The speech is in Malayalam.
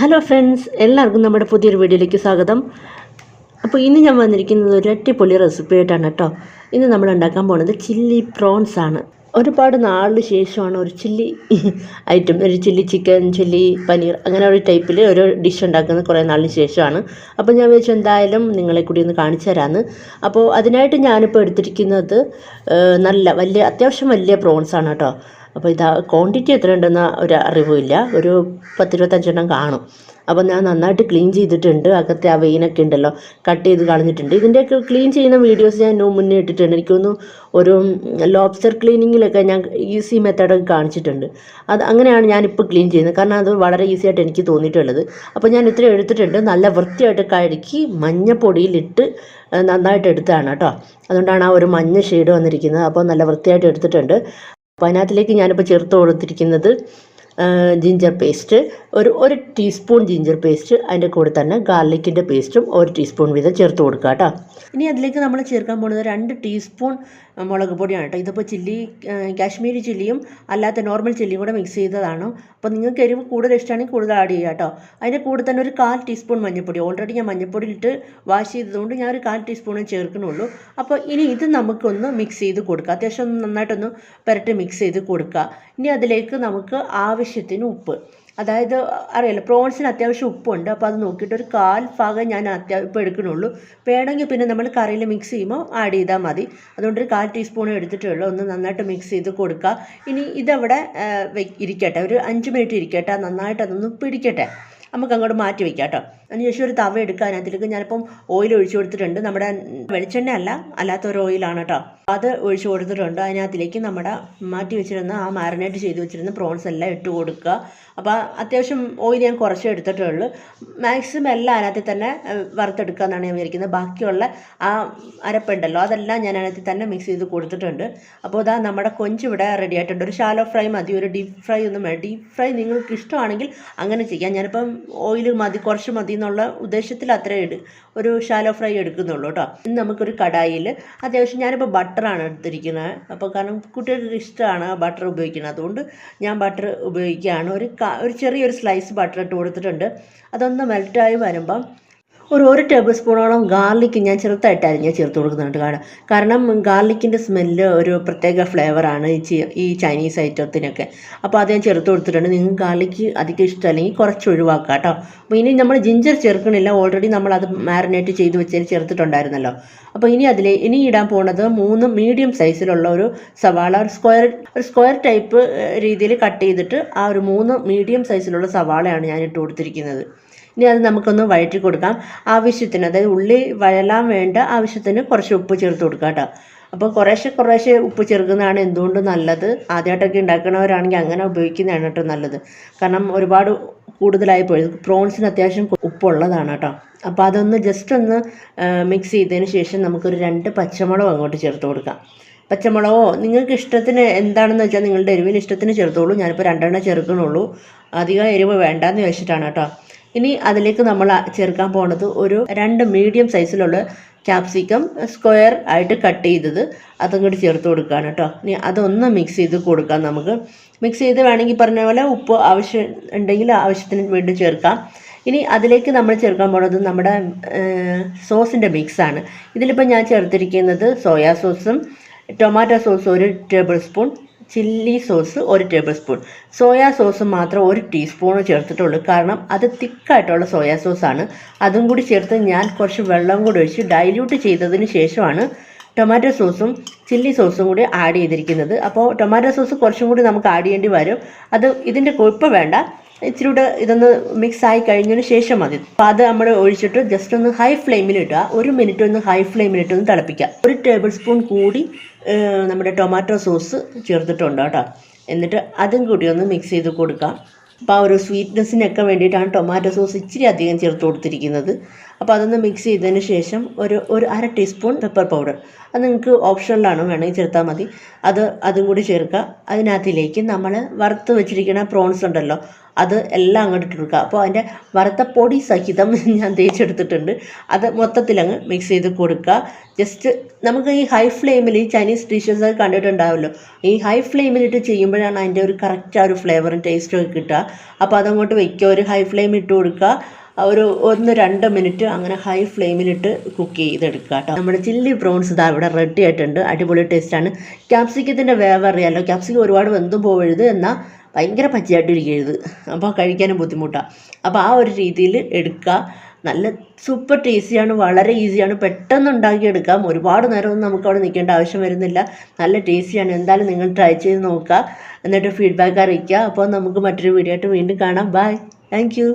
ഹലോ ഫ്രണ്ട്സ്, എല്ലാവർക്കും നമ്മുടെ പുതിയൊരു വീഡിയോയിലേക്ക് സ്വാഗതം. അപ്പോൾ ഇന്ന് ഞാൻ വന്നിരിക്കുന്നത് ഒരു അടിപൊളി റെസിപ്പി ആയിട്ടാണ് കേട്ടോ. ഇന്ന് നമ്മൾ ഉണ്ടാക്കാൻ പോകുന്നത് ചില്ലി പ്രോൺസ് ആണ്. ഒരുപാട് നാളിന് ശേഷമാണ് ഒരു ചില്ലി ഐറ്റം, ഒരു ചില്ലി ചിക്കൻ, ചില്ലി പനീർ, അങ്ങനെ ഒരു ടൈപ്പിൽ ഒരു ഡിഷ് ഉണ്ടാക്കുന്നത് കുറേ നാളിന് ശേഷമാണ്. അപ്പോൾ ഞാൻ വിചാരിച്ചു എന്തായാലും നിങ്ങളെ കൂടി ഒന്ന് കാണിച്ചു തരാമെന്ന്. അപ്പോൾ അതിനായിട്ട് ഞാനിപ്പോൾ എടുത്തിരിക്കുന്നത് അത്യാവശ്യം വലിയ പ്രോൺസ് ആണ് കേട്ടോ. അപ്പോൾ ക്വാണ്ടിറ്റി എത്ര ഉണ്ടെന്ന് ഒരു അറിവുമില്ല, ഒരു 10-25 കാണും. അപ്പോൾ ഞാൻ നന്നായിട്ട് ക്ലീൻ ചെയ്തിട്ടുണ്ട്. അകത്തെ ആ വെയിനൊക്കെ ഉണ്ടല്ലോ, കട്ട് ചെയ്ത് കളഞ്ഞിട്ടുണ്ട്. ഇതിൻ്റെയൊക്കെ ക്ലീൻ ചെയ്യുന്ന വീഡിയോസ് ഞാൻ മുന്നേ ഇട്ടിട്ടുണ്ട്. എനിക്കൊന്ന് ഒരു ലോബ്സ്റ്റർ ക്ലീനിങ്ങിലൊക്കെ ഞാൻ ഈസി മെത്തേഡൊക്കെ കാണിച്ചിട്ടുണ്ട്. അങ്ങനെയാണ് ഞാനിപ്പോൾ ക്ലീൻ ചെയ്യുന്നത്, കാരണം അത് വളരെ ഈസി ആയിട്ട് എനിക്ക് തോന്നിയിട്ടുള്ളത്. അപ്പോൾ ഞാൻ ഇത്രയും എടുത്തിട്ടുണ്ട്. നല്ല വൃത്തിയായിട്ട് കഴുകി മഞ്ഞപ്പൊടിയിലിട്ട് നന്നായിട്ട് എടുത്തതാണ് കേട്ടോ. അതുകൊണ്ടാണ് ആ ഒരു മഞ്ഞ ഷെയ്ഡ് വന്നിരിക്കുന്നത്. അപ്പോൾ നല്ല വൃത്തിയായിട്ട് എടുത്തിട്ടുണ്ട്. അപ്പോൾ അതിനകത്തിലേക്ക് ഞാനിപ്പോൾ ചേർത്ത് കൊടുത്തിരിക്കുന്നത് ജിഞ്ചർ പേസ്റ്റ്, ഒരു ടീസ്പൂൺ ജിഞ്ചർ പേസ്റ്റ്, അതിൻ്റെ കൂടെ തന്നെ ഗാർലിക്കിൻ്റെ പേസ്റ്റും 1 ടീസ്പൂൺ വീതം ചേർത്ത് കൊടുക്കുക കേട്ടോ. ഇനി അതിലേക്ക് നമ്മൾ ചേർക്കാൻ പോകുന്നത് 2 ടീസ്പൂൺ മുളക് പൊടിയാണ് കേട്ടോ. ഇതിപ്പോൾ കാശ്മീരി ചില്ലിയും അല്ലാത്ത നോർമൽ ചില്ലിയും കൂടെ മിക്സ് ചെയ്തതാണ്. അപ്പോൾ നിങ്ങൾക്ക് എരിവ് കൂടുതൽ ഇഷ്ടമാണെങ്കിൽ കൂടുതൽ ആഡ് ചെയ്യുക കേട്ടോ. അതിൻ്റെ കൂടെ തന്നെ ഒരു 1/4 ടീസ്പൂൺ മഞ്ഞൾപ്പൊടി, ഓൾറെഡി ഞാൻ മഞ്ഞൾപ്പൊടി ഇട്ട് വാഷ് ചെയ്തതുകൊണ്ട് ഞാൻ ഒരു 1/4 ടീസ്പൂണേ ചേർക്കണുള്ളൂ. അപ്പോൾ ഇനി ഇത് നമുക്കൊന്ന് മിക്സ് ചെയ്ത് കൊടുക്കുക. അത്യാവശ്യം നന്നായിട്ടൊന്ന് പുരട്ടി മിക്സ് ചെയ്ത് കൊടുക്കുക. ഇനി അതിലേക്ക് നമുക്ക് ആവശ്യത്തിന് ഉപ്പ്, അതായത് അറിയാലോ പ്രോൺസിന് അത്യാവശ്യം ഉപ്പുണ്ട്. അപ്പോൾ അത് നോക്കിയിട്ട് ഒരു 1/4 ഭാഗം ഞാൻ ഇപ്പോൾ എടുക്കണുള്ളൂ. വേണമെങ്കിൽ പിന്നെ നമ്മൾ കറിയിൽ മിക്സ് ചെയ്യുമ്പോൾ ആഡ് ചെയ്താൽ മതി. അതുകൊണ്ട് ഒരു 1/4 ടീസ്പൂൺ എടുത്തിട്ടുള്ളൂ. ഒന്ന് നന്നായിട്ട് മിക്സ് ചെയ്ത് കൊടുക്കുക. ഇനി ഇതവിടെ ഇരിക്കട്ടെ, ഒരു 5 മിനിറ്റ് ഇരിക്കട്ടെ, നന്നായിട്ട് അതൊന്ന് പിടിക്കട്ടെ. നമുക്ക് അങ്ങോട്ട് മാറ്റി വയ്ക്കാം കേട്ടോ. അതിനുശേഷം ഒരു തവ എടുക്കുക. അതിനകത്തേക്ക് ഞാനിപ്പം ഓയിൽ ഒഴിച്ചു കൊടുത്തിട്ടുണ്ട്. നമ്മുടെ വെളിച്ചെണ്ണ അല്ലാത്തൊരു ഓയിലാണ് കേട്ടോ. അത് ഒഴിച്ചു കൊടുത്തിട്ടുണ്ട്. അതിനകത്തിലേക്ക് നമ്മുടെ മാറ്റി വെച്ചിരുന്ന ആ മാരിനേറ്റ് ചെയ്ത് വെച്ചിരുന്ന പ്രോൺസ് എല്ലാം ഇട്ട് കൊടുക്കുക. അപ്പോൾ അത്യാവശ്യം ഓയിൽ ഞാൻ കുറച്ചേ എടുത്തിട്ടുള്ളൂ. മാക്സിമം എല്ലാം അതിനകത്ത് തന്നെ വറുത്തെടുക്കുക എന്നാണ് ഞാൻ വിചാരിക്കുന്നത്. ബാക്കിയുള്ള ആ അരപ്പുണ്ടല്ലോ അതെല്ലാം ഞാൻ അതിനകത്ത് തന്നെ മിക്സ് ചെയ്ത് കൊടുത്തിട്ടുണ്ട്. അപ്പോൾ ഇതാ നമ്മുടെ കൊഞ്ച് ഇവിടെ റെഡി ആയിട്ടുണ്ട്. ഒരു ഷാലോ ഫ്രൈ മതി, ഒരു ഡീപ്പ് ഫ്രൈ ഒന്നും വേണം. ഡീപ്പ് ഫ്രൈ നിങ്ങൾക്ക് ഇഷ്ടമാണെങ്കിൽ അങ്ങനെ ചെയ്യാം. ഞാനിപ്പം ഓയിൽ കുറച്ച് മതി എന്നുള്ള ഉദ്ദേശത്തിൽ ഒരു ഷാലോ ഫ്രൈ എടുക്കുന്നുള്ളൂ കേട്ടോ. ഇന്ന് നമുക്കൊരു കടായിൽ അത്യാവശ്യം ഞാനിപ്പോൾ ബട്ടറാണ് എടുത്തിരിക്കുന്നത്. അപ്പോൾ കാരണം കുട്ടികൾക്ക് ഇഷ്ടമാണ് ബട്ടർ ഉപയോഗിക്കുന്നത്, അതുകൊണ്ട് ഞാൻ ബട്ടർ ഉപയോഗിക്കുകയാണ്. ഒരു ചെറിയൊരു സ്ലൈസ് ബട്ടർ ഇട്ട് കൊടുത്തിട്ടുണ്ട്. അതൊന്ന് മെൽറ്റായി വരുമ്പം ഒരു ടേബിൾ സ്പൂണോളം ഗാർലിക്ക് ഞാൻ ചെറുതായിട്ട് ചേർത്ത് കൊടുക്കുന്നുണ്ട്. കാരണം ഗാർലിക്കിൻ്റെ സ്മെല്ല് ഒരു പ്രത്യേക ഫ്ലേവറാണ് ഈ ചൈനീസ് ഐറ്റത്തിനൊക്കെ. അപ്പോൾ അത് ഞാൻ ചേർത്ത് കൊടുത്തിട്ടുണ്ട്. നിങ്ങൾക്ക് ഗാർലിക്ക് അധികം ഇഷ്ടമല്ലെങ്കിൽ കുറച്ച് ഒഴിവാക്കുക കേട്ടോ. അപ്പോൾ ഇനി നമ്മൾ ജിഞ്ചർ ചേർക്കണില്ല, ഓൾറെഡി നമ്മളത് മാരിനേറ്റ് ചെയ്ത് വെച്ചതിൽ ചേർത്തിട്ടുണ്ടായിരുന്നല്ലോ. അപ്പോൾ ഇനി ഇടാൻ പോകുന്നത് 3 മീഡിയം സൈസിലുള്ള ഒരു സവാള, ഒരു സ്ക്വയർ ടൈപ്പ് രീതിയിൽ കട്ട് ചെയ്തിട്ട് ആ ഒരു 3 മീഡിയം സൈസിലുള്ള സവാളയാണ് ഞാൻ ഇട്ട് കൊടുത്തിരിക്കുന്നത്. ഇനി അത് നമുക്കൊന്ന് വഴറ്റി കൊടുക്കാം. ആവശ്യത്തിന്, അതായത് ഉള്ളി വഴലാൻ വേണ്ട ആവശ്യത്തിന് കുറച്ച് ഉപ്പ് ചേർത്ത് കൊടുക്കാം കേട്ടോ. അപ്പോൾ കുറേശ്ശെ ഉപ്പ് ചേർക്കുന്നതാണ് എന്തുകൊണ്ടും നല്ലത്. ആദ്യമായിട്ടൊക്കെ ഉണ്ടാക്കുന്നവരാണെങ്കിൽ അങ്ങനെ ഉപയോഗിക്കുന്നതാണ് കേട്ടോ നല്ലത്. കാരണം ഒരുപാട് കൂടുതലായി പോയി, പ്രോൺസിന് അത്യാവശ്യം ഉപ്പുള്ളതാണ് കേട്ടോ. അപ്പോൾ അതൊന്ന് ജസ്റ്റ് ഒന്ന് മിക്സ് ചെയ്തതിന് ശേഷം നമുക്കൊരു 2 പച്ചമുളക് അങ്ങോട്ട് ചേർത്ത് കൊടുക്കാം. പച്ചമുളകോ നിങ്ങൾക്ക് ഇഷ്ടത്തിന് എന്താണെന്ന് വെച്ചാൽ നിങ്ങളുടെ എരിവിന് ഇഷ്ടത്തിന് ചേർത്തോളൂ. ഞാനിപ്പോൾ 2 ചേർക്കണുള്ളൂ, അധികം എരിവ് വേണ്ടാന്ന് വെച്ചിട്ടാണ് കേട്ടോ. ഇനി അതിലേക്ക് നമ്മൾ ചേർക്കാൻ പോകുന്നത് ഒരു 2 മീഡിയം സൈസിലുള്ള ക്യാപ്സിക്കം സ്ക്വയർ ആയിട്ട് കട്ട് ചെയ്തത് അതങ്ങോട്ട് ചേർത്ത് കൊടുക്കുകയാണ് കേട്ടോ. ഇനി അതൊന്ന് മിക്സ് ചെയ്ത് കൊടുക്കാം. നമുക്ക് മിക്സ് ചെയ്ത് വേണമെങ്കിൽ പറഞ്ഞ പോലെ ഉപ്പ് ആവശ്യം ഉണ്ടെങ്കിൽ ആവശ്യത്തിന് വീണ്ടും ചേർക്കാം. ഇനി അതിലേക്ക് നമ്മൾ ചേർക്കാൻ പോകുന്നത് നമ്മുടെ സോസിൻ്റെ മിക്സാണ്. ഇതിലിപ്പോൾ ഞാൻ ചേർത്തിരിക്കുന്നത് സോയാ സോസും tomato sauce 1 table spoon, chilli sauce 1 table spoon, soya sauce മാത്രം 1 ടീസ്പൂൺ ചേർത്തിട്ടുള്ളൂ. കാരണം അത് തിക്കായിട്ടുള്ള സോയാ സോസാണ്. അതും കൂടി ചേർത്ത് ഞാൻ കുറച്ച് വെള്ളം കൂടി ഒഴിച്ച് ഡൈല്യൂട്ട് ചെയ്തതിന് ശേഷമാണ് ടൊമാറ്റോ സോസും ചില്ലി സോസും കൂടി ആഡ് ചെയ്തിരിക്കുന്നത്. അപ്പോൾ ടൊമാറ്റോ സോസ് കുറച്ചും കൂടി നമുക്ക് ആഡ് ചെയ്യേണ്ടി വരും. ഇതിൻ്റെ കൊഴുപ്പ് വേണ്ട, ഇച്ചിരി കൂടെ ഇതൊന്ന് മിക്സ് ആയി കഴിഞ്ഞതിന് ശേഷം മതി. അപ്പോൾ അത് നമ്മൾ ഒഴിച്ചിട്ട് ജസ്റ്റ് ഒന്ന് ഹൈ ഫ്ലെയിമിൽ ഇടുക. 1 മിനിറ്റ് ഒന്ന് ഹൈ ഫ്ലെയിമിലിട്ട് ഒന്ന് തിളപ്പിക്കുക. 1 ടേബിൾ സ്പൂൺ കൂടി നമ്മുടെ ടൊമാറ്റോ സോസ് ചേർത്തിട്ടുണ്ട് കേട്ടോ. എന്നിട്ട് അതും കൂടി ഒന്ന് മിക്സ് ചെയ്ത് കൊടുക്കാം. അപ്പോൾ ആ ഒരു സ്വീറ്റ്നെസ്സിനൊക്കെ വേണ്ടിയിട്ടാണ് ടൊമാറ്റോ സോസ് ഇച്ചിരി അധികം ചേർത്ത് കൊടുത്തിരിക്കുന്നത്. അപ്പോൾ അതൊന്ന് മിക്സ് ചെയ്തതിന് ശേഷം ഒരു അര ടീസ്പൂൺ പെപ്പർ പൗഡർ, അത് നിങ്ങൾക്ക് ഓപ്ഷനിലാണ്, വേണമെങ്കിൽ ചേർത്താൽ മതി. അതും കൂടി ചേർക്കുക. അതിനകത്തിലേക്ക് നമ്മൾ വറുത്ത് വെച്ചിരിക്കുന്ന പ്രോൺസ് ഉണ്ടല്ലോ, അത് എല്ലാം അങ്ങോട്ട് ഇട്ട് കൊടുക്കുക. അപ്പോൾ അതിൻ്റെ വറുത്ത പൊടി സഹിതം ഞാൻ തേച്ചെടുത്തിട്ടുണ്ട്. അത് മൊത്തത്തിലങ്ങ് മിക്സ് ചെയ്ത് കൊടുക്കുക. ജസ്റ്റ് നമുക്ക് ഈ ഹൈ ഫ്ലെയിമിൽ ഈ ചൈനീസ് ഡിഷസ് ഒക്കെ കണ്ടിട്ടുണ്ടാവുമല്ലോ, ഈ ഹൈ ഫ്ലെയിമിലിട്ട് ചെയ്യുമ്പോഴാണ് അതിൻ്റെ ഒരു കറക്റ്റ് ആ ഒരു ഫ്ലേവറും ടേസ്റ്റും ഒക്കെ കിട്ടുക. അപ്പോൾ അതങ്ങോട്ട് വയ്ക്കുക, ഒരു ഹൈ ഫ്ലെയിം ഇട്ട് കൊടുക്കുക. ഒരു 1-2 മിനിറ്റ് അങ്ങനെ ഹൈ ഫ്ലെയിമിലിട്ട് കുക്ക് ചെയ്തെടുക്കുക കേട്ടോ. നമ്മുടെ ചില്ലി പ്രോൺസ് ഇതാ ഇവിടെ റെഡി ആയിട്ടുണ്ട്. അടിപൊളി ടേസ്റ്റാണ്. ക്യാപ്സിക്കത്തിൻ്റെ വേവ് അറിയാമല്ലോ, ക്യാപ്സിക്കം ഒരുപാട് വെന്തും പോവരുത്, എന്നാൽ ഭയങ്കര പച്ചയായിട്ടിരിക്കരുത്, അപ്പോൾ കഴിക്കാനും ബുദ്ധിമുട്ടാണ്. അപ്പോൾ ആ ഒരു രീതിയിൽ എടുക്കുക. നല്ല സൂപ്പർ ടേസ്റ്റിയാണ്, വളരെ ഈസിയാണ്, പെട്ടെന്ന് ഉണ്ടാക്കിയെടുക്കാം. ഒരുപാട് നേരമൊന്നും നമുക്ക് അവിടെ നിൽക്കേണ്ട ആവശ്യം വരുന്നില്ല. നല്ല ടേസ്റ്റിയാണ്. എന്തായാലും നിങ്ങൾ ട്രൈ ചെയ്ത് നോക്കുക, എന്നിട്ട് ഫീഡ്ബാക്ക് അറിയിക്കുക. അപ്പോൾ നമുക്ക് മറ്റൊരു വീഡിയോ ആയിട്ട് വീണ്ടും കാണാം. Bye, thank U.